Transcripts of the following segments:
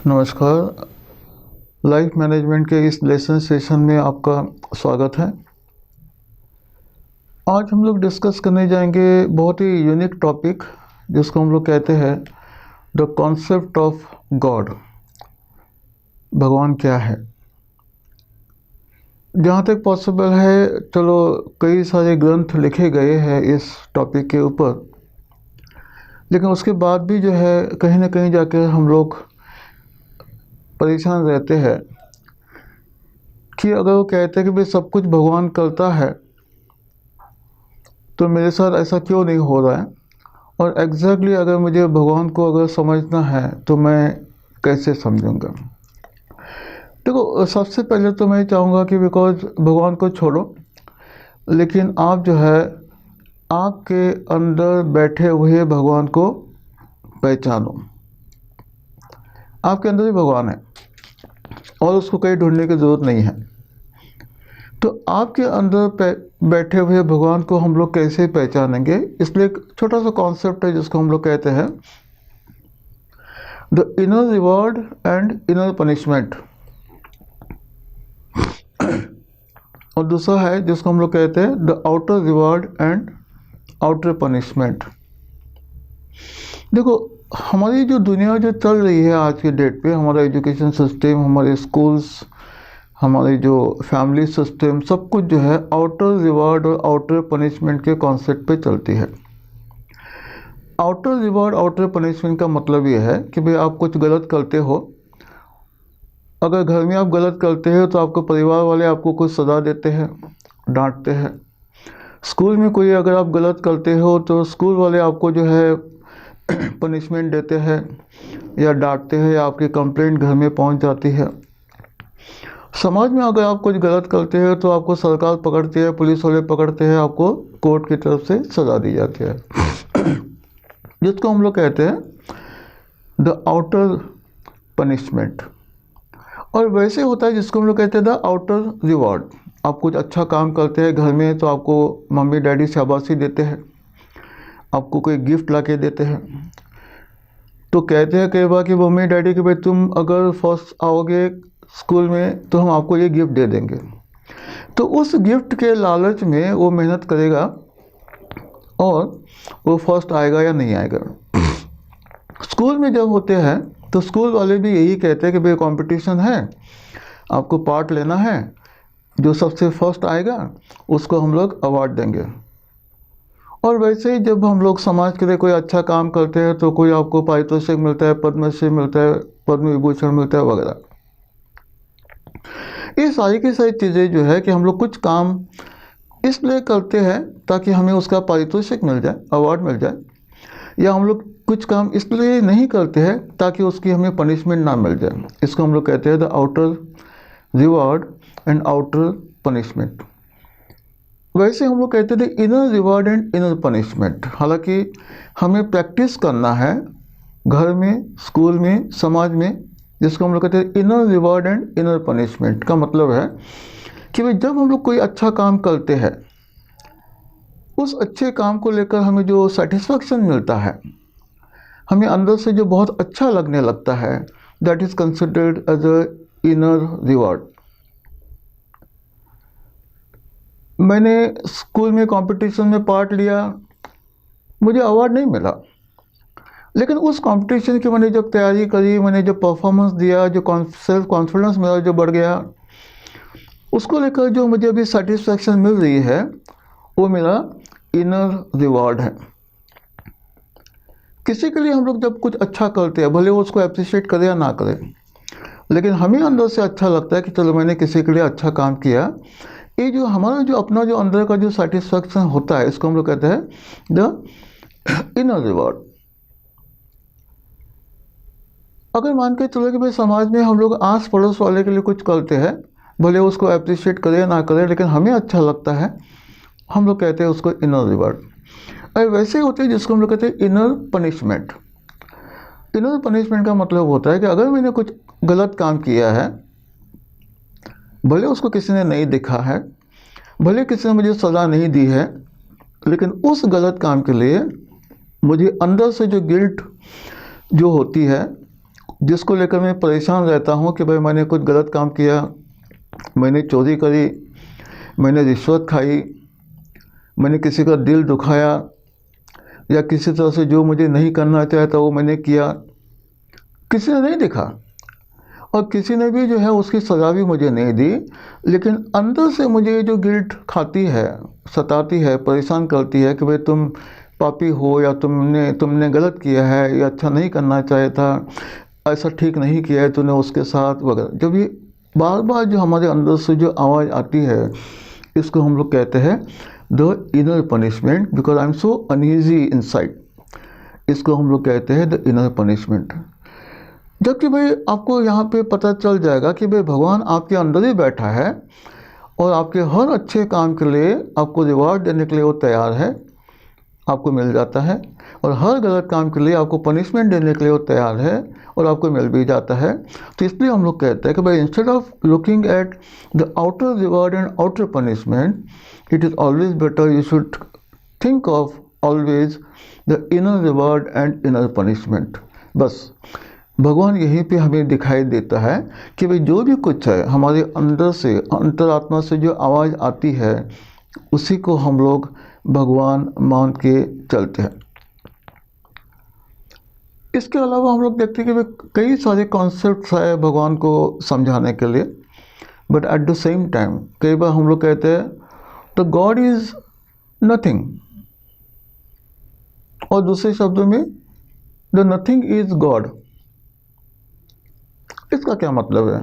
नमस्कार। Life management के इस लेसन सेशन में आपका स्वागत है। आज हम लोग डिस्कस करने जाएंगे बहुत ही यूनिक टॉपिक जिसको हम लोग कहते हैं द कॉन्सेप्ट ऑफ गॉड। भगवान क्या है। जहाँ तक पॉसिबल है, चलो कई सारे ग्रंथ लिखे गए हैं इस टॉपिक के ऊपर, लेकिन उसके बाद भी जो है कहीं ना कहीं जाकर हम लोग परेशान रहते हैं कि अगर वो कहते हैं कि भाई सब कुछ भगवान करता है तो मेरे साथ ऐसा क्यों नहीं हो रहा है, और एग्जैक्टली अगर मुझे भगवान को अगर समझना है तो मैं कैसे समझूंगा। देखो, सबसे पहले तो मैं चाहूँगा कि बिकॉज भगवान को छोड़ो, लेकिन आप जो है आपके अंदर बैठे हुए भगवान को पहचानो। आपके अंदर ही भगवान है और उसको कहीं ढूंढने की ज़रूरत नहीं है। तो आपके अंदर बैठे हुए भगवान को हम लोग कैसे पहचानेंगे, इसलिए एक छोटा सा कॉन्सेप्ट है जिसको हम लोग कहते हैं the inner reward and inner punishment, और दूसरा है जिसको हम लोग कहते हैं the outer reward and outer punishment. देखो, हमारी जो दुनिया जो चल रही है आज के डेट पे, हमारा एजुकेशन सिस्टम, हमारे स्कूल्स, हमारे जो फैमिली सिस्टम, सब कुछ जो है आउटर रिवॉर्ड और आउटर पनिशमेंट के कॉन्सेप्ट पे चलती है। आउटर रिवॉर्ड आउटर पनिशमेंट का मतलब ये है कि भाई आप कुछ गलत करते हो, अगर घर में आप गलत करते हो तो आपको परिवार वाले आपको कुछ सज़ा देते हैं, डांटते हैं। स्कूल में कोई अगर आप गलत करते हो तो स्कूल वाले आपको जो है पनिशमेंट देते हैं या डांटते हैं, या आपकी कंप्लेंट घर में पहुंच जाती है। समाज में अगर आप कुछ गलत करते हैं तो आपको सरकार पकड़ती है, पुलिस वाले पकड़ते हैं, आपको कोर्ट की तरफ से सज़ा दी जाती है जिसको हम लोग कहते हैं द आउटर पनिशमेंट। और वैसे होता है जिसको हम लोग कहते हैं द आउटर रिवॉर्ड। आप कुछ अच्छा काम करते हैं घर में तो आपको मम्मी डैडी शाबाशी देते हैं, आपको कोई गिफ्ट ला के देते हैं। तो कहते हैं कई बार कि मम्मी डैडी कि भाई तुम अगर फर्स्ट आओगे स्कूल में तो हम आपको ये गिफ्ट दे देंगे। तो उस गिफ्ट के लालच में वो मेहनत करेगा और वो फर्स्ट आएगा या नहीं आएगा। स्कूल में जब होते हैं तो स्कूल वाले भी यही कहते हैं कि भाई कंपटीशन है, आपको पार्ट लेना है, जो सबसे फर्स्ट आएगा उसको हम लोग अवार्ड देंगे। और वैसे ही जब हम लोग समाज के लिए कोई अच्छा काम करते हैं तो कोई आपको पारितोषिक मिलता है, पद्मश्री मिलता है, पद्म विभूषण मिलता है वगैरह। ये सारी की सारी चीज़ें जो है कि हम लोग कुछ काम इसलिए करते हैं ताकि हमें उसका पारितोषिक मिल जाए, अवार्ड मिल जाए, या हम लोग कुछ काम इसलिए नहीं करते हैं ताकि उसकी हमें पनिशमेंट ना मिल जाए। इसको हम लोग कहते हैं the outer reward and outer punishment. वैसे हम लोग कहते थे inner reward and inner punishment. हालांकि हमें प्रैक्टिस करना है घर में, स्कूल में, समाज में, जिसको हम लोग कहते हैं inner reward and inner punishment. का मतलब है कि भाई जब हम लोग कोई अच्छा काम करते हैं, उस अच्छे काम को लेकर हमें जो सेटिस्फैक्शन मिलता है, हमें अंदर से जो बहुत अच्छा लगने लगता है, that is considered as a inner reward. मैंने स्कूल में कंपटीशन में पार्ट लिया, मुझे अवार्ड नहीं मिला, लेकिन उस कंपटीशन की मैंने जब तैयारी करी, मैंने जो परफॉर्मेंस दिया, जो सेल्फ कॉन्फिडेंस मेरा जो बढ़ गया, उसको लेकर जो मुझे अभी सेटिस्फैक्शन मिल रही है वो मेरा इनर रिवॉर्ड है। किसी के लिए हम लोग जब कुछ अच्छा करते हैं, भले वो उसको अप्रिशिएट करे या ना करे, लेकिन हमें अंदर से अच्छा लगता है कि चलो मैंने किसी के लिए अच्छा काम किया। ये जो हमारा जो अपना जो अंदर का जो सेटिस्फैक्शन होता है, इसको हम लोग कहते हैं द इनर रिवॉर्ड। अगर मान के चलो कि भाई समाज में हम लोग आस पड़ोस वाले के लिए कुछ करते हैं, भले उसको अप्रिशिएट करे या ना करे, लेकिन हमें अच्छा लगता है, हम लोग कहते हैं उसको इनर रिवॉर्ड। और वैसे होते हैं जिसको हम लोग कहते हैं इनर पनिशमेंट। इनर पनिशमेंट का मतलब होता है कि अगर मैंने कुछ गलत काम किया है, भले उसको किसी ने नहीं देखा है, भले किसी ने मुझे सज़ा नहीं दी है, लेकिन उस गलत काम के लिए मुझे अंदर से जो गिल्ट जो होती है, जिसको लेकर मैं परेशान रहता हूँ कि भाई मैंने कुछ गलत काम किया, मैंने चोरी करी, मैंने रिश्वत खाई, मैंने किसी का दिल दुखाया, या किसी तरह से जो मुझे नहीं करना चाहता वो मैंने किया, किसी ने नहीं देखा और किसी ने भी जो है उसकी सज़ा भी मुझे नहीं दी, लेकिन अंदर से मुझे जो गिल्ट खाती है, सताती है, परेशान करती है कि भाई तुम पापी हो, या तुमने गलत किया है, या अच्छा नहीं करना चाहता, ऐसा ठीक नहीं किया है तूने उसके साथ वगैरह। जब ये बार बार जो हमारे अंदर से जो आवाज़ आती है, इसको हम लोग कहते हैं the inner punishment, because I am so uneasy inside. इसको हम लोग कहते हैं द इनर पनिशमेंट। जबकि भाई आपको यहाँ पे पता चल जाएगा कि भाई भगवान आपके अंदर ही बैठा है और आपके हर अच्छे काम के लिए आपको रिवार्ड देने के लिए वो तैयार है, आपको मिल जाता है, और हर गलत काम के लिए आपको पनिशमेंट देने के लिए वो तैयार है और आपको मिल भी जाता है। तो इसलिए हम लोग कहते हैं कि भाई instead of looking at the outer reward and outer punishment, it is always better you should think of always the inner reward and inner punishment. बस भगवान यहीं पे हमें दिखाई देता है कि भाई जो भी कुछ है हमारे अंदर से, अंतरात्मा से जो आवाज़ आती है, उसी को हम लोग भगवान मान के चलते हैं। इसके अलावा हम लोग देखते हैं कि कई सारे कॉन्सेप्ट्स है भगवान को समझाने के लिए, but at the same time कई बार हम लोग कहते हैं द गॉड इज नथिंग, और दूसरे शब्दों में द नथिंग इज गॉड। इसका क्या मतलब है?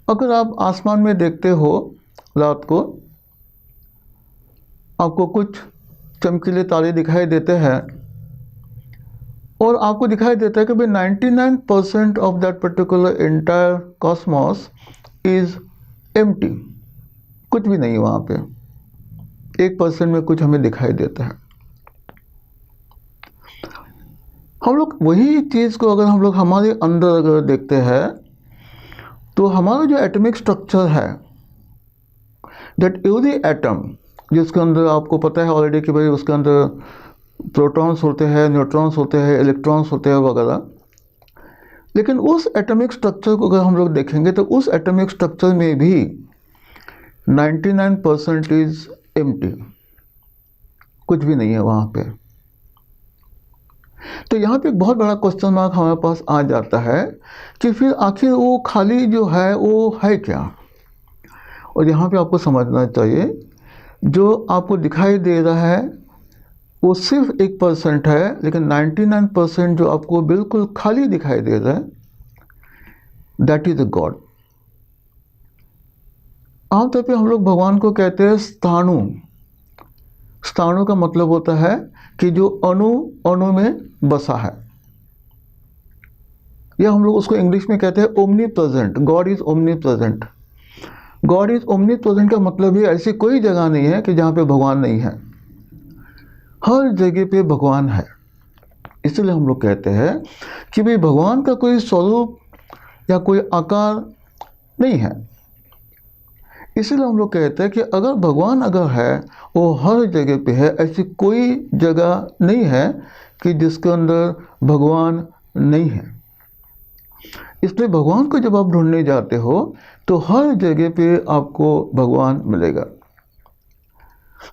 अगर आप आसमान में देखते हो रात को, आपको कुछ चमकीले तारे दिखाई देते हैं और आपको दिखाई देता है कि भाई 99% of that particular entire Cosmos is empty, कुछ भी नहीं है वहाँ पे, 1% में कुछ हमें दिखाई देता है। हम लोग वही चीज़ को अगर हम लोग हमारे अंदर अगर देखते हैं, तो हमारा जो एटॉमिक स्ट्रक्चर है, दैट एवरी एटम, जिसके अंदर आपको पता है ऑलरेडी कि भाई उसके अंदर प्रोटॉन्स होते हैं, न्यूट्रॉन्स होते हैं, इलेक्ट्रॉन्स होते हैं वगैरह, लेकिन उस एटॉमिक स्ट्रक्चर को अगर हम लोग देखेंगे तो उस एटॉमिक स्ट्रक्चर में भी 99% इज एम्प्टी, कुछ भी नहीं है वहाँ पे। तो यहाँ पे एक बहुत बड़ा क्वेश्चन मार्क हमारे पास आ जाता है कि फिर आखिर वो खाली जो है वो है क्या? और यहाँ पे आपको समझना चाहिए, जो आपको दिखाई दे रहा है वो सिर्फ 1% है, लेकिन 99% जो आपको बिल्कुल खाली दिखाई दे रहा है, दैट इज अ गॉड। आमतौर पे हम लोग भगवान को कहते हैं स्थाणु। स्थाणु का मतलब होता है कि जो अणु अणु में बसा है, या हम लोग उसको इंग्लिश में कहते हैं omni present. God is omni present. God is omni present का मतलब ही ऐसी कोई जगह नहीं है कि जहाँ पे भगवान नहीं है, हर जगह पे भगवान है। इसलिए हम लोग कहते हैं कि भाई भगवान का कोई स्वरूप या कोई आकार नहीं है। इसलिए हम लोग कहते हैं कि अगर भगवान अगर है, वो हर जगह पे है, ऐसी कोई जगह नहीं है कि जिसके अंदर भगवान नहीं है। इसलिए भगवान को जब आप ढूंढने जाते हो तो हर जगह पे आपको भगवान मिलेगा।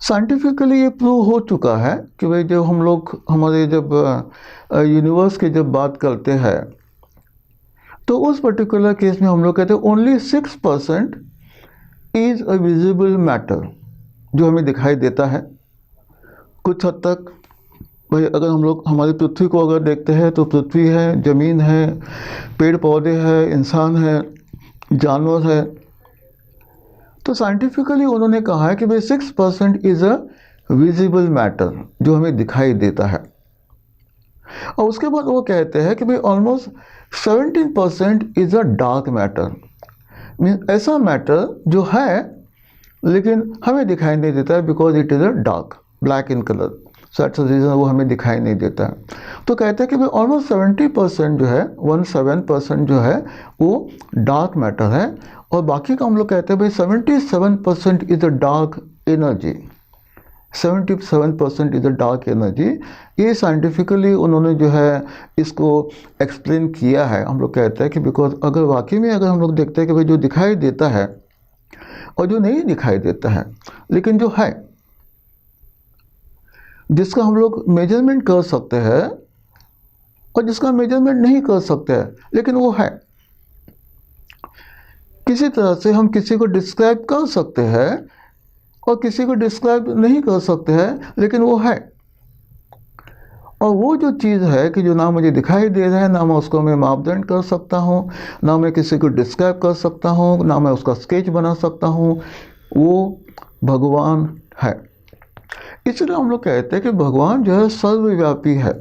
साइंटिफिकली ये प्रूव हो चुका है कि भाई जब हम लोग हमारे जब यूनिवर्स की जब बात करते हैं, तो उस पर्टिकुलर केस में हम लोग कहते हैं only 6% is a visible matter, जो हमें दिखाई देता है। कुछ हद तक भाई अगर हम लोग हमारी पृथ्वी को अगर देखते हैं तो पृथ्वी है, ज़मीन है, पेड़ पौधे हैं, इंसान है, जानवर है। तो साइंटिफिकली उन्होंने कहा है कि भाई 6% इज़ अ विजिबल मैटर, जो हमें दिखाई देता है। और उसके बाद वो कहते हैं कि भाई almost 17% is a dark matter, means ऐसा मैटर जो है लेकिन हमें दिखाई नहीं देता है, because it is a dark, black in colour, that's the reason वो हमें दिखाई नहीं देता है। तो कहते हैं कि भाई ऑलमोस्ट 70% जो है, 17% जो है वो डार्क मैटर है, और बाकी का हम लोग कहते हैं भाई 77% is a dark energy. 77% is a dark energy. ये साइंटिफिकली उन्होंने जो है इसको एक्सप्लेन किया है। हम लोग कहते हैं कि बिकॉज अगर वाकई में अगर हम लोग देखते हैं कि भाई जो दिखाई देता है और जो नहीं दिखाई देता है लेकिन जो है, जिसका हम लोग मेजरमेंट कर सकते हैं और जिसका मेजरमेंट नहीं कर सकते हैं लेकिन वो है, किसी तरह से हम किसी को डिस्क्राइब कर सकते हैं और किसी को डिस्क्राइब नहीं कर सकते हैं लेकिन वो है। और वो जो चीज़ है कि जो ना मुझे दिखाई दे रहा है, ना मैं उसको मैं मापदंड कर सकता हूँ, ना मैं किसी को डिस्क्राइब कर सकता हूँ, ना मैं उसका स्केच बना सकता हूँ, वो भगवान है। इसलिए हम लोग कहते हैं कि भगवान जो है सर्वव्यापी है,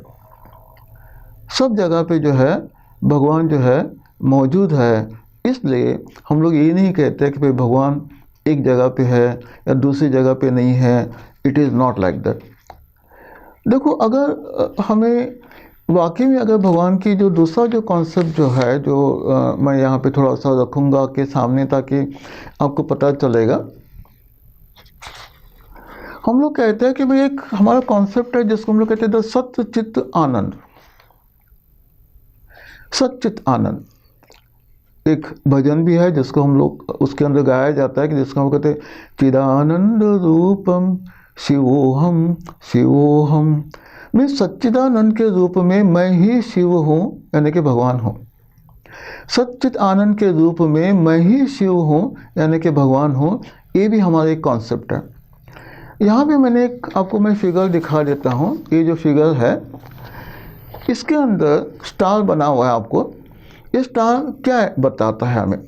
सब जगह पे जो है भगवान जो है मौजूद है। इसलिए हम लोग ये नहीं कहते कि भाई भगवान एक जगह पे है या दूसरी जगह पे नहीं है। It is not like that. देखो, अगर हमें वाकई में अगर भगवान की जो दूसरा जो कॉन्सेप्ट जो है जो मैं यहाँ पे थोड़ा सा रखूँगा आपके सामने ताकि आपको पता चलेगा। हम लोग कहते हैं कि भाई एक हमारा कॉन्सेप्ट है जिसको हम लोग कहते हैं सत्य चित्त आनंद। सच्चित आनंद एक भजन भी है जिसको हम लोग उसके अंदर गाया जाता है कि जिसको हम कहते हैं चिदानंद रूपम शिवोहम शिवोहम। मैं सच्चिदानंद के रूप में मैं ही शिव हूँ, यानी कि भगवान हूँ। सच्चित आनंद के रूप में मैं ही शिव हूँ, यानी कि भगवान हूँ। ये भी हमारा एक कॉन्सेप्ट है। यहाँ पे मैंने एक आपको मैं फिगर दिखा देता हूँ। ये जो फिगर है इसके अंदर स्टार बना हुआ है। आपको ये स्टार क्या बताता है हमें,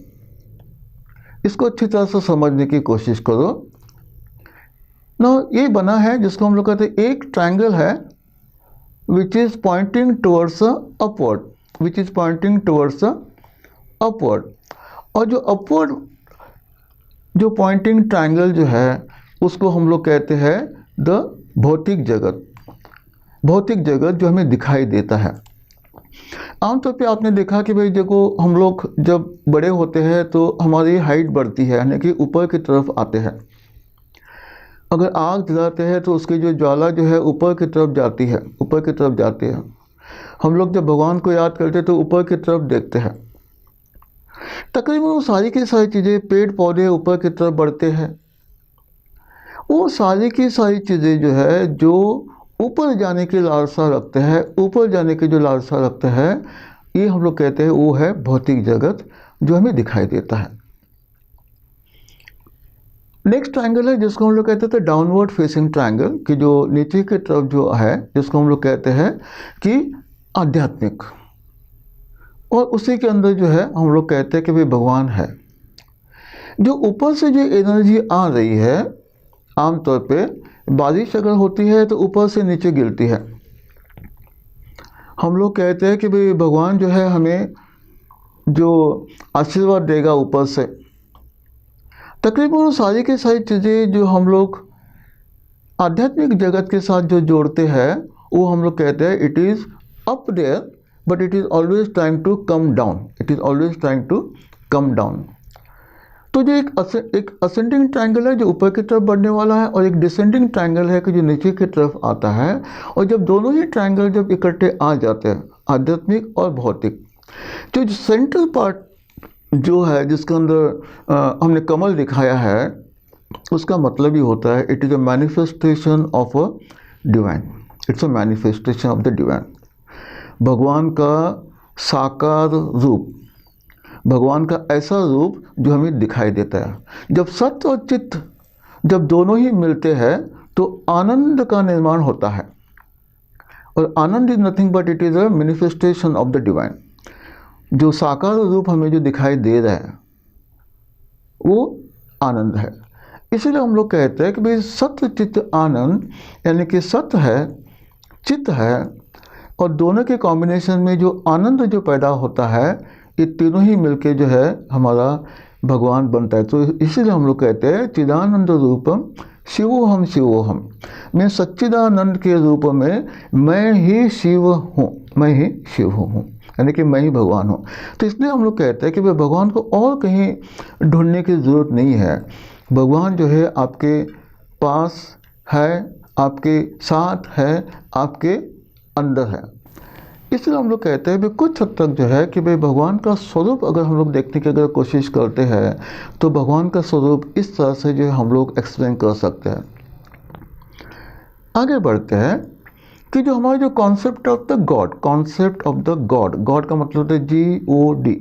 इसको अच्छी तरह से समझने की कोशिश करो ना। ये बना है जिसको हम लोग कहते हैं एक ट्रायंगल है which is pointing towards upward, which is pointing towards upward. और जो अपवर्ड जो पॉइंटिंग ट्रायंगल जो है उसको हम लोग कहते हैं द भौतिक जगत। भौतिक जगत जो हमें दिखाई देता है। आमतौर पे आपने देखा कि भाई देखो, हम लोग जब बड़े होते हैं तो हमारी हाइट बढ़ती है, यानी कि ऊपर की तरफ आते हैं। अगर आग जलाते हैं तो उसकी जो ज्वाला जो है ऊपर की तरफ जाती है, ऊपर की तरफ जाती है। हम लोग जब भगवान को याद करते हैं तो ऊपर की तरफ देखते हैं। तकरीबन वो सारी की सारी चीज़ें, पेड़ पौधे ऊपर की तरफ बढ़ते हैं। वो सारी की सारी चीज़ें जो है जो ऊपर जाने की लालसा रखते हैं, ऊपर जाने की जो लालसा रखते हैं, ये हम लोग कहते हैं वो है भौतिक जगत जो हमें दिखाई देता है। नेक्स्ट ट्रायंगल है जिसको हम लोग कहते थे डाउनवर्ड फेसिंग ट्रायंगल, कि जो नीचे की तरफ जो है जिसको हम लोग कहते हैं कि आध्यात्मिक। और उसी के अंदर जो है हम लोग कहते हैं कि भाई भगवान है। जो ऊपर से जो एनर्जी आ रही है, आमतौर पे बारिश अगर होती है तो ऊपर से नीचे गिरती है। हम लोग कहते हैं कि भाई भगवान जो है हमें जो आशीर्वाद देगा ऊपर से। तकरीबन सारी की सारी चीज़ें जो हम लोग आध्यात्मिक जगत के साथ जो जोड़ते हैं वो हम लोग कहते हैं it is up there but it is always trying to come down. It is always trying to come down. तो जो एक असेंडिंग ट्रायंगल है जो ऊपर की तरफ बढ़ने वाला है, और एक डिसेंडिंग ट्रायंगल है कि जो नीचे की तरफ आता है। और जब दोनों ही ट्रायंगल जब इकट्ठे आ जाते हैं, आध्यात्मिक और भौतिक, जो सेंट्रल पार्ट जो है जिसके अंदर हमने कमल दिखाया है, उसका मतलब ही होता है it is a manifestation of a divine. It's a manifestation of the divine. भगवान का साकार रूप, भगवान का ऐसा रूप जो हमें दिखाई देता है। जब सत्य और चित्त जब दोनों ही मिलते हैं तो आनंद का निर्माण होता है। और आनंद is nothing but it is a manifestation of the divine. जो साकार रूप हमें जो दिखाई दे रहा है वो आनंद है। इसीलिए हम लोग कहते हैं कि भाई सत्य चित्त आनंद, यानी कि सत्य है, चित्त है, और दोनों के कॉम्बिनेशन में जो आनंद जो पैदा होता है, ये तीनों ही मिलके जो है हमारा भगवान बनता है। तो इसीलिए हम लोग कहते हैं चिदानंद रूपम शिवोहम शिवोहम। मैं सच्चिदानंद के रूप में मैं ही शिव हूँ, मैं ही शिव हूँ, यानी कि मैं ही भगवान हूँ। तो इसलिए हम लोग कहते हैं कि भाई भगवान को और कहीं ढूंढने की ज़रूरत नहीं है। भगवान जो है आपके पास है, आपके साथ है, आपके अंदर है। इसलिए हम लोग कहते हैं भी कुछ हद तक जो है कि भाई भगवान का स्वरूप अगर हम लोग देखने की अगर कोशिश करते हैं तो भगवान का स्वरूप इस तरह से जो हम लोग एक्सप्लेन कर सकते हैं। आगे बढ़ते हैं कि जो हमारा जो concept of the God, concept of the God, God का मतलब होता है GOD।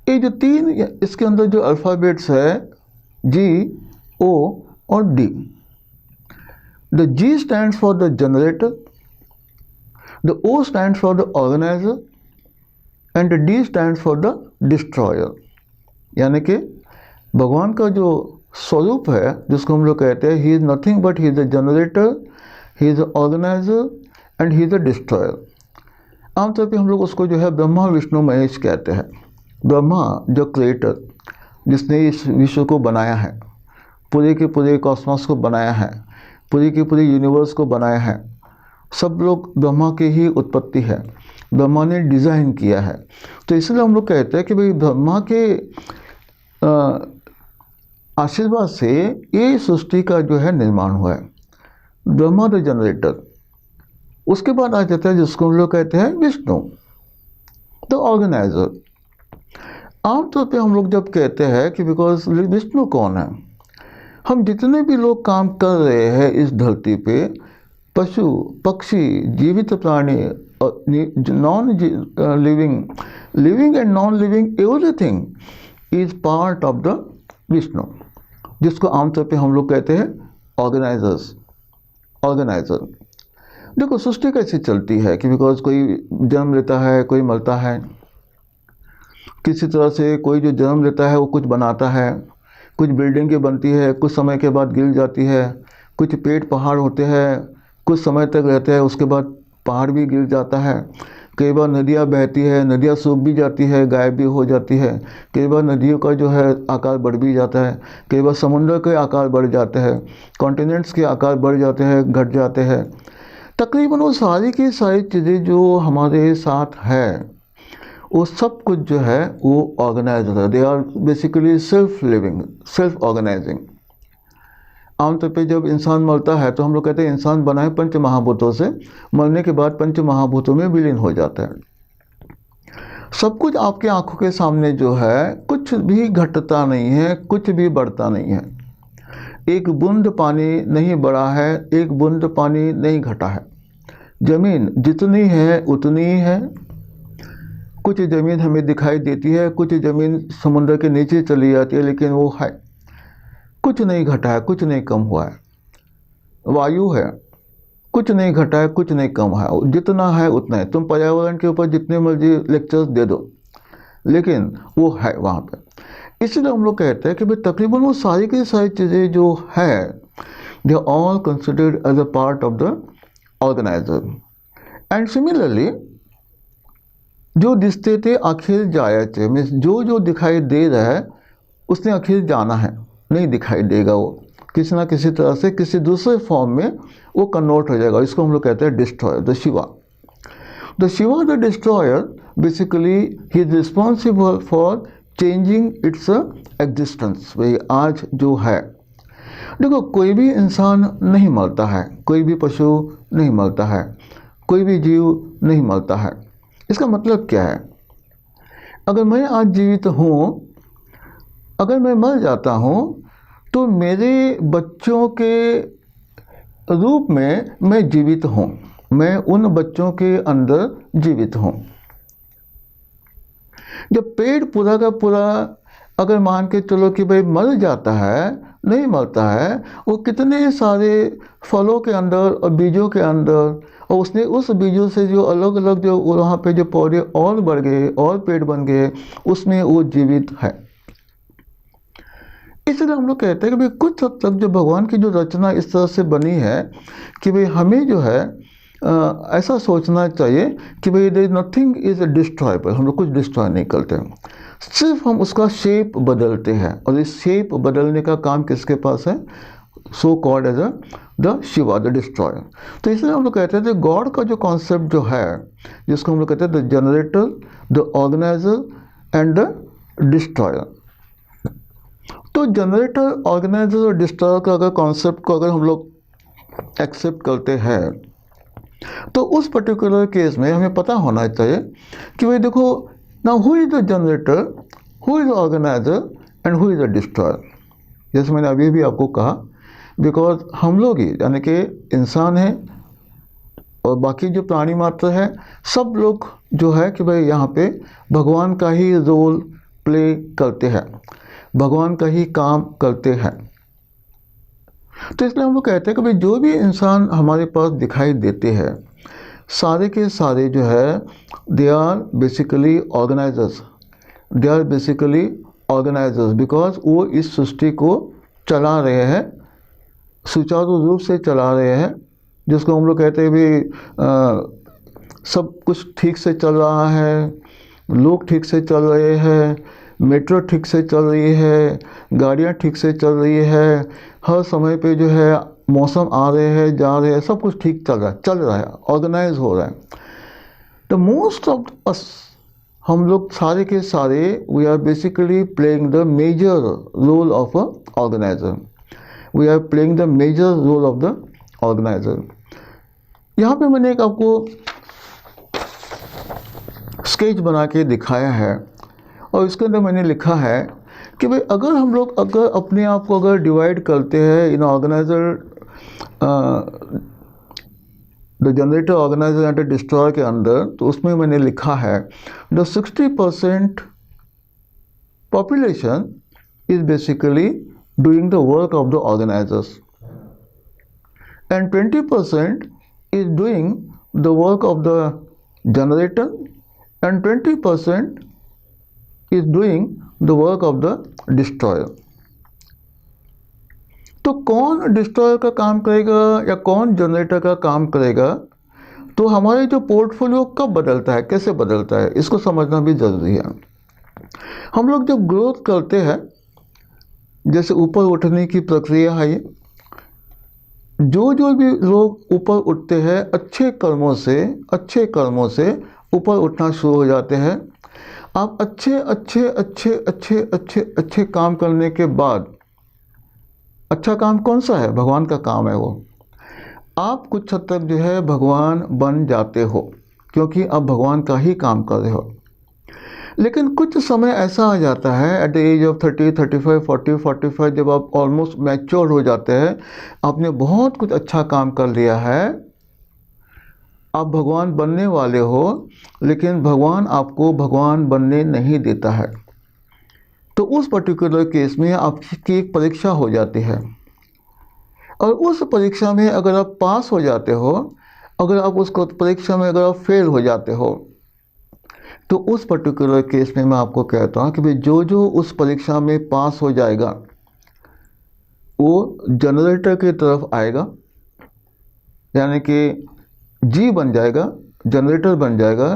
ये जो तीन इसके अंदर जो अल्फ़ाबेट्स है G, O और D। The G stands for the generator, the O stands for the organizer and the D stands for the destroyer। यानी कि भगवान का जो स्वरूप है जिसको हम लोग कहते हैं, he is nothing but he is the generator, he is the organiser and he is the destroyer. आमतौर पे हम लोग उसको जो है ब्रह्मा विष्णु महेश कहते हैं। ब्रह्मा जो क्रिएटर, जिसने इस विश्व को बनाया है, पूरे के पूरे कॉस्मॉस को बनाया है, पूरी के पूरे यूनिवर्स को बनाया है, सब लोग ब्रह्मा की ही उत्पत्ति है, ब्रह्मा ने डिज़ाइन किया है। तो इसलिए हम लोग कहते हैं कि भाई ब्रह्मा के आशीर्वाद से ये सृष्टि का जो है निर्माण हुआ है। Brahma the generator. उसके बाद आ जाता है जिसको हम लोग कहते हैं विष्णु द ऑर्गेनाइजर। आमतौर पे हम लोग जब कहते हैं कि बिकॉज विष्णु कौन है, हम जितने भी लोग काम कर रहे हैं इस धरती पे, पशु पक्षी जीवित प्राणी, non living and non living, everything is part of the Vishnu, जिसको आमतौर पे हम लोग कहते हैं ऑर्गेनाइजर। देखो सृष्टि कैसी चलती है कि बिकॉज कोई जन्म लेता है, कोई मरता है, किसी तरह से कोई जो जन्म लेता है वो कुछ बनाता है, कुछ बिल्डिंगें बनती है, कुछ समय के बाद गिर जाती है, कुछ पेड़ पहाड़ होते हैं, कुछ समय तक रहते हैं, उसके बाद पहाड़ भी गिर जाता है। कई बार नदियाँ बहती है, नदियाँ सूख भी जाती है, गायब भी हो जाती है। कई बार नदियों का जो है आकार बढ़ भी जाता है, कई बार समुद्र के आकार बढ़ जाते हैं, कॉन्टिनेंट्स के आकार बढ़ जाते हैं, घट जाते हैं। तकरीबन वो सारी की सारी चीज़ें जो हमारे साथ है वो सब कुछ जो है वो ऑर्गेनाइज होता है। They are basically self living, self organising. आमतौर पे जब इंसान मरता है तो हम लोग कहते हैं इंसान बना है पंच महाभूतों से, मरने के बाद पंच महाभूतों में विलीन हो जाता है। सब कुछ आपके आंखों के सामने जो है, कुछ भी घटता नहीं है, कुछ भी बढ़ता नहीं है। एक बूंद पानी नहीं बढ़ा है, एक बूंद पानी नहीं घटा है। जमीन जितनी है उतनी ही है। कुछ ज़मीन हमें दिखाई देती है, कुछ ज़मीन समुद्र के नीचे चली जाती है, लेकिन वो है, कुछ नहीं घटा है, कुछ नहीं कम हुआ है। वायु है, कुछ नहीं घटा है, कुछ नहीं कम है, जितना है उतना है। तुम पर्यावरण के ऊपर जितने मर्जी लेक्चर्स दे दो, लेकिन वो है वहाँ पे। इसलिए हम लोग कहते हैं कि भाई तकरीबन वो सारी की सारी चीज़ें जो है, they are all considered as a part of the organiser. And similarly जो दिखते थे आखिर जायचे, मीन्स जो दिखाई दे रहा है उसने आखिर जाना है, नहीं दिखाई देगा, वो किसी ना किसी तरह से किसी दूसरे फॉर्म में वो कन्वर्ट हो जाएगा। इसको हम लोग कहते हैं destroyer, the Shiva. The Shiva the destroyer basically he is responsible for changing its existence. भाई आज जो है, देखो कोई भी इंसान नहीं मरता है, कोई भी पशु नहीं मरता है, कोई भी जीव नहीं मरता है। इसका मतलब क्या है? अगर मैं आज जीवित हूँ, अगर मैं मर जाता हूँ तो मेरे बच्चों के रूप में मैं जीवित हूँ, मैं उन बच्चों के अंदर जीवित हूँ। जब पेड़ पूरा का पूरा अगर मान के चलो कि भाई मर जाता है, नहीं मरता है, वो कितने सारे फलों के अंदर और बीजों के अंदर, और उसने उस बीजों से जो अलग अलग जो वहाँ पे जो पौधे और बढ़ गए और पेड़ बन गए, उसमें वो जीवित है। इसलिए हम लोग कहते हैं कि भाई कुछ हद तक जो भगवान की जो रचना इस तरह से बनी है कि भाई हमें जो है ऐसा सोचना चाहिए कि भाई देयर नथिंग इज डिस्ट्रॉयबल। हम लोग कुछ डिस्ट्रॉय नहीं करते, सिर्फ हम उसका शेप बदलते हैं, और इस शेप बदलने का काम किसके पास है? So called as the Shiva the destroyer. तो इसलिए हम लोग कहते हैं गॉड का जो कॉन्सेप्ट जो है, जिसको हम लोग कहते हैं the generator, the organiser and the destroyer. तो जनरेटर, ऑर्गेनाइजर और डिस्ट्रॉयर का अगर कॉन्सेप्ट को अगर हम लोग एक्सेप्ट करते हैं तो उस पर्टिकुलर केस में हमें पता होना चाहिए कि भाई देखो, now who is the generator, who is the organiser and who is the destroyer. जैसे मैंने अभी भी आपको कहा, बिकॉज हम लोग ही यानी कि इंसान है और बाकी जो प्राणी मात्र है, सब लोग जो है कि भाई यहाँ पे भगवान का ही रोल प्ले करते हैं, भगवान का ही काम करते हैं। तो इसलिए हम लोग कहते हैं कि भाई जो भी इंसान हमारे पास दिखाई देते हैं, सारे के सारे जो है they are basically organisers, they are basically organisers, because वो इस सृष्टि को चला रहे हैं, सुचारू रूप से चला रहे हैं, जिसको हम लोग कहते हैं भी सब कुछ ठीक से चल रहा है, लोग ठीक से चल रहे हैं, मेट्रो ठीक से चल रही है, गाड़ियाँ ठीक से चल रही है, हर समय पे जो है मौसम आ रहे हैं जा रहे हैं, सब कुछ ठीक चल रहा है, ऑर्गेनाइज हो रहा है। द मोस्ट ऑफ अस, हम लोग सारे के सारे we are basically playing the major role of a organiser, we are playing the major role of the organiser. यहाँ पे मैंने एक आपको स्केच बना के दिखाया है और इसके अंदर मैंने लिखा है कि भाई अगर हम लोग अगर अपने आप को अगर डिवाइड करते हैं in organiser, the generator, organiser and destroyer के अंदर, तो उसमें मैंने लिखा है the 60% population is basically doing the work of the organisers and 20% is doing the work of the generator and 20% is doing the work of the destroyer। तो कौन destroyer का काम करेगा या कौन जनरेटर का काम करेगा, तो हमारे जो पोर्टफोलियो कब बदलता है, कैसे बदलता है, इसको समझना भी ज़रूरी है। हम लोग जब ग्रोथ करते हैं, जैसे ऊपर उठने की प्रक्रिया है ये, जो भी लोग ऊपर उठते हैं अच्छे कर्मों से ऊपर उठना शुरू हो जाते हैं। आप अच्छे काम करने के बाद, अच्छा काम कौन सा है, भगवान का काम है वो, आप कुछ हद तक जो है भगवान बन जाते हो, क्योंकि आप भगवान का ही काम कर रहे हो। लेकिन कुछ समय ऐसा आ जाता है एट द एज ऑफ 30, 35, 40, 45, जब आप ऑलमोस्ट मैच्योर हो जाते हैं, आपने बहुत कुछ अच्छा काम कर लिया है, आप भगवान बनने वाले हो, लेकिन भगवान आपको भगवान बनने नहीं देता है। तो उस पर्टिकुलर केस में आपकी एक परीक्षा हो जाती है और उस परीक्षा में अगर आप पास हो जाते हो, अगर आप उस परीक्षा में अगर आप फेल हो जाते हो, तो उस पर्टिकुलर केस में मैं आपको कहता हूँ कि भाई जो उस परीक्षा में पास हो जाएगा वो जनरेटर की तरफ आएगा, यानी कि जी बन जाएगा, जनरेटर बन जाएगा।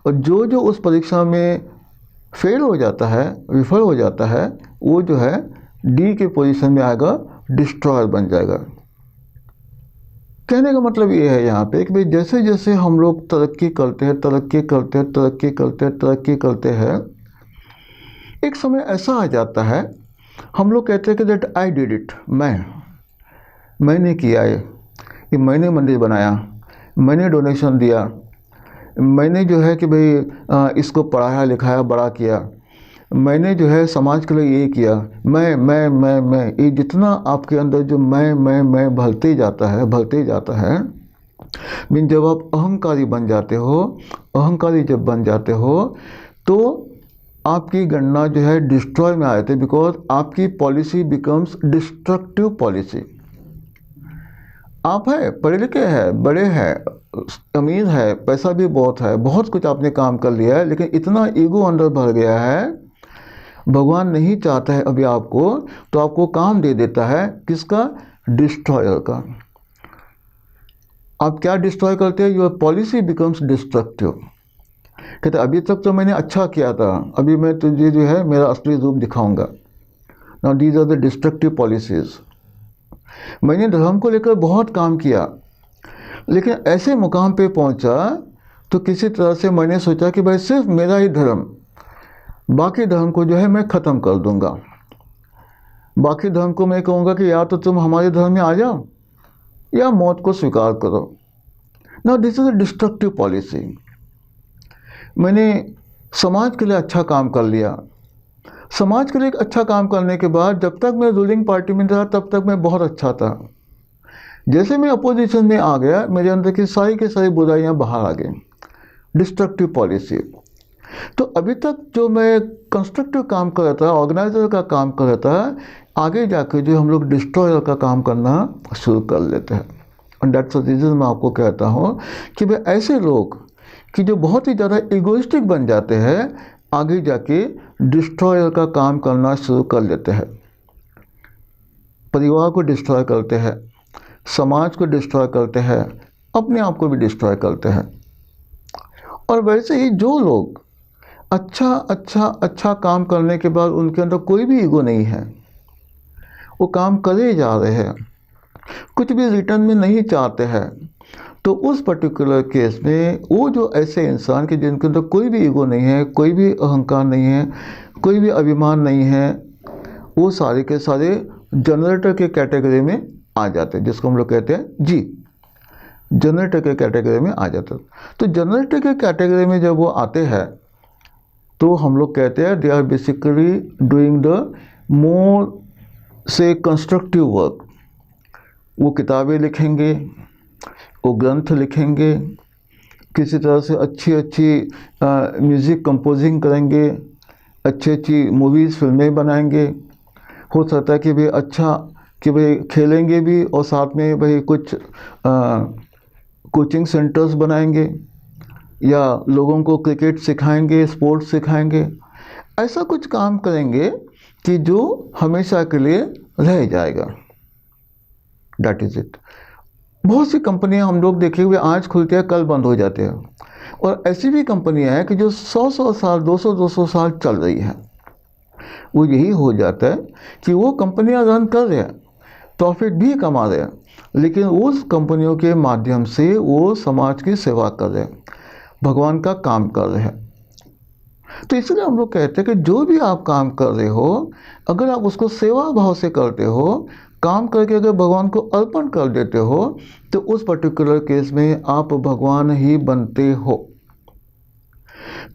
और जो उस परीक्षा में फेल हो जाता है, विफल हो जाता है, वो जो है डी के पोजीशन में आएगा, डिस्ट्रॉयर बन जाएगा। कहने का मतलब ये है यहाँ पे कि भाई जैसे जैसे हम लोग तरक्की करते हैं, एक समय ऐसा आ जाता है, हम लोग कहते हैं कि दैट आई डिड इट, मैंने किया ये मैंने मंदिर बनाया, मैंने डोनेशन दिया, मैंने जो है कि भाई इसको पढ़ाया लिखाया बड़ा किया, मैंने जो है समाज के लिए ये किया, मैं ये जितना आपके अंदर जो मैं भलते जाता है मीन जब आप अहंकारी बन जाते हो, अहंकारी जब बन जाते हो तो आपकी गणना जो है डिस्ट्रॉय में आ जाती है, बिकॉज आपकी पॉलिसी बिकम्स डिस्ट्रक्टिव पॉलिसी। आप है पढ़े लिखे हैं, बड़े हैं, अमीर है, पैसा भी बहुत है, बहुत कुछ आपने काम कर लिया है, लेकिन इतना ईगो अंदर भर गया है, भगवान नहीं चाहता है अभी आपको, तो आपको काम दे देता है किसका, डिस्ट्रॉयर का। आप क्या डिस्ट्रॉय करते हैं, योर पॉलिसी बिकम्स डिस्ट्रक्टिव। कहते अभी तक तो मैंने अच्छा किया था, अभी मैं तुझे जो है मेरा असली रूप दिखाऊंगा। Now these are the destructive policies. मैंने धर्म को लेकर बहुत काम किया, लेकिन ऐसे मुकाम पे पहुंचा तो किसी तरह से मैंने सोचा कि भाई सिर्फ मेरा ही धर्म, बाकी धर्म को जो है मैं ख़त्म कर दूंगा। बाकी धर्म को मैं कहूँगा कि या तो तुम हमारे धर्म में आ जाओ या मौत को स्वीकार करो। Now this is a destructive policy. मैंने समाज के लिए अच्छा काम कर लिया, समाज के लिए एक अच्छा काम करने के बाद जब तक मैं रूलिंग पार्टी में था तब तक मैं बहुत अच्छा था। जैसे मैं अपोजिशन में आ गया, मेरे अंदर की सारी बुराइयां बाहर आ गई। Destructive policy. तो अभी तक जो मैं कंस्ट्रक्टिव काम कर रहा था, ऑर्गेनाइजर का काम कर रहा था, आगे जाकर जो हम लोग डिस्ट्रॉयर का काम करना शुरू कर लेते हैं। एंड दैट्स द रीज़न मैं आपको कहता हूँ कि भाई ऐसे लोग कि जो बहुत ही ज़्यादा इगोइस्टिक बन जाते हैं, आगे जाके डिस्ट्रॉयर का काम करना शुरू कर लेते हैं। परिवार को डिस्ट्रॉय करते हैं, समाज को डिस्ट्रॉय करते हैं, अपने आप को भी डिस्ट्रॉय करते हैं। और वैसे ही जो लोग अच्छा काम करने के बाद उनके अंदर कोई भी ईगो नहीं है, वो काम करे जा रहे हैं, कुछ भी रिटर्न में नहीं चाहते हैं, तो उस पर्टिकुलर केस में वो जो ऐसे इंसान के जिनके अंदर कोई भी ईगो नहीं है, कोई भी अहंकार नहीं है, कोई भी अभिमान नहीं है, वो सारे के सारे जनरेटर के कैटेगरी में आ जाते हैं, जिसको हम लोग कहते हैं जी, जनरेटर के कैटेगरी में आ जाते हैं। तो जनरेटर के कैटेगरी में जब वो आते हैं तो हम लोग कहते हैं they are basically doing the more से कंस्ट्रक्टिव वर्क। वो किताबें लिखेंगे, वो ग्रंथ लिखेंगे, किसी तरह से अच्छी म्यूज़िक कंपोजिंग करेंगे, अच्छी मूवीज़ फिल्में बनाएंगे। हो सकता है कि भाई कि भाई खेलेंगे भी और साथ में भाई कुछ कोचिंग सेंटर्स बनाएंगे या लोगों को क्रिकेट सिखाएंगे, स्पोर्ट्स सिखाएंगे। ऐसा कुछ काम करेंगे कि जो हमेशा के लिए रह जाएगा। That is it. बहुत सी कंपनियां हम लोग देखे हुए आज खुलते हैं, कल बंद हो जाते हैं। और ऐसी भी कंपनियां हैं कि जो 100 साल 200 साल चल रही हैं। वो यही हो जाता है कि वो कंपनियां रन कर रहे हैं, प्रॉफिट भी कमा रहे हैं, लेकिन उस कंपनियों के माध्यम से वो समाज की सेवा कर रहे हैं, भगवान का काम कर रहे हैं। तो इसलिए हम लोग कहते हैं कि जो भी आप काम कर रहे हो, अगर आप उसको सेवा भाव से करते हो, काम करके अगर भगवान को अर्पण कर देते हो, तो उस पर्टिकुलर केस में आप भगवान ही बनते हो।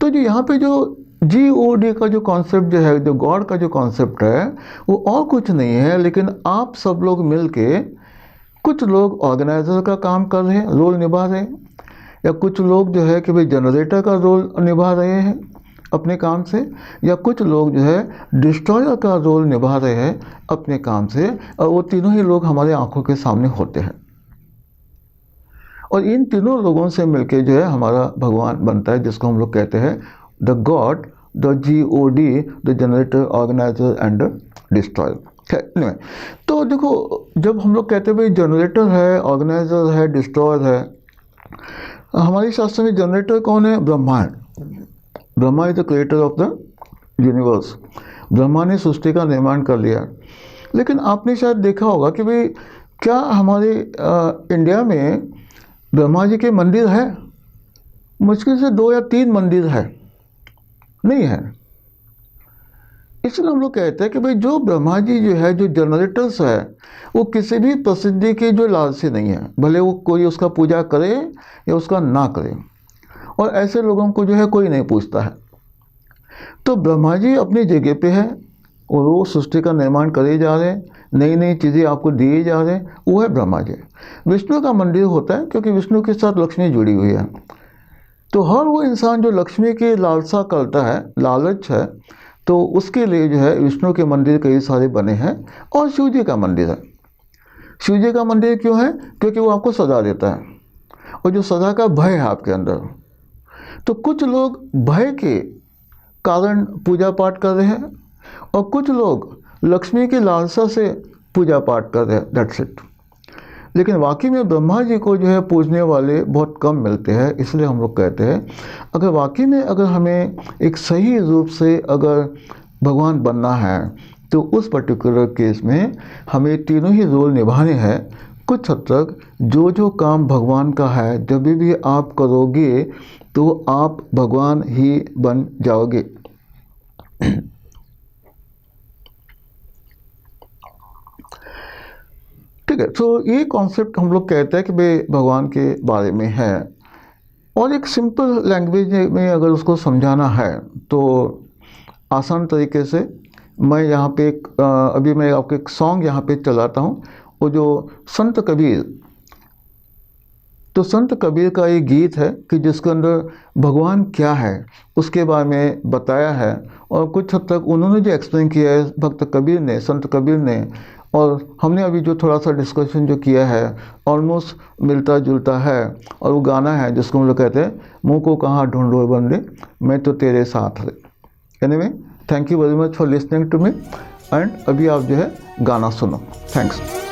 तो जो यहाँ पे जो GOD का जो कॉन्सेप्ट जो है, जो गॉड का जो कॉन्सेप्ट है, वो और कुछ नहीं है, लेकिन आप सब लोग मिलके, कुछ लोग ऑर्गेनाइजर का काम कर रहे हैं, रोल निभा रहे हैं, या कुछ लोग जो है कि भाई जनरेटर का रोल निभा रहे हैं अपने काम से, या कुछ लोग जो है डिस्ट्रॉयर का रोल निभा रहे हैं अपने काम से। और वो तीनों ही लोग हमारे आंखों के सामने होते हैं। और इन तीनों लोगों से मिलके जो है हमारा भगवान बनता है, जिसको हम लोग कहते हैं the God, the GOD, the generator, organiser and destroyer. तो देखो, जब हम लोग कहते हैं भाई जनरेटर है, ऑर्गेनाइजर है, डिस्ट्रॉयर है, हमारे शास्त्र में जनरेटर कौन है? ब्रह्मा है। Brahma is the creator of the universe. Brahma ने सृष्टि का निर्माण कर लिया। लेकिन आपने शायद देखा होगा कि भाई क्या हमारे इंडिया में ब्रह्मा जी के मंदिर है? मुश्किल से 2 या 3 मंदिर है, नहीं है। इसलिए हम लोग कहते हैं कि भाई जो ब्रह्मा जी जो है, जो जनरेटर्स है, वो किसी भी प्रसिद्धि के जो लालची नहीं है, भले वो कोई उसका पूजा करे या उसका ना करे। और ऐसे लोगों को जो है कोई नहीं पूछता है। तो ब्रह्मा जी अपनी जगह पे है और वो सृष्टि का निर्माण करे जा रहे हैं, नई चीज़ें आपको दिए जा रहे हैं, वो है ब्रह्मा जी। विष्णु का मंदिर होता है क्योंकि विष्णु के साथ लक्ष्मी जुड़ी हुई है। तो हर वो इंसान जो लक्ष्मी की लालसा करता है, लालच है, तो उसके लिए जो है विष्णु के मंदिर कई सारे बने हैं। और शिव जी का मंदिर है। शिव जी का मंदिर क्यों है? क्योंकि वो आपको सजा देता है, और जो सजा का भय है आपके अंदर। तो कुछ लोग भय के कारण पूजा पाठ कर रहे हैं, और कुछ लोग लक्ष्मी की लालसा से पूजा पाठ कर रहे हैं। That's it. लेकिन वाकई में ब्रह्मा जी को जो है पूजने वाले बहुत कम मिलते हैं। इसलिए हम लोग कहते हैं अगर वाकई में अगर हमें एक सही रूप से अगर भगवान बनना है, तो उस पर्टिकुलर केस में हमें तीनों ही रोल निभाने हैं। कुछ हद तक जो काम भगवान का है, जब भी आप करोगे तो आप भगवान ही बन जाओगे। ठीक है। तो ये कॉन्सेप्ट हम लोग कहते हैं कि भाई भगवान के बारे में है, और एक सिंपल लैंग्वेज में अगर उसको समझाना है तो आसान तरीके से मैं यहाँ पे अभी मैं आपको एक सॉन्ग यहाँ पे चलाता हूँ। वो जो संत कबीर, तो संत कबीर का ये गीत है कि जिसके अंदर भगवान क्या है उसके बारे में बताया है, और कुछ हद तक उन्होंने जो एक्सप्लेन किया है भक्त कबीर ने, संत कबीर ने, और हमने अभी जो थोड़ा सा डिस्कशन जो किया है ऑलमोस्ट मिलता जुलता है। और वो गाना है जिसको हम लोग कहते हैं, मुँह को कहाँ ढूंढो बंदे मैं तो तेरे साथ रे। Anyway, thank you very much for listening to me, and अभी आप जो है गाना सुनो। थैंक्स।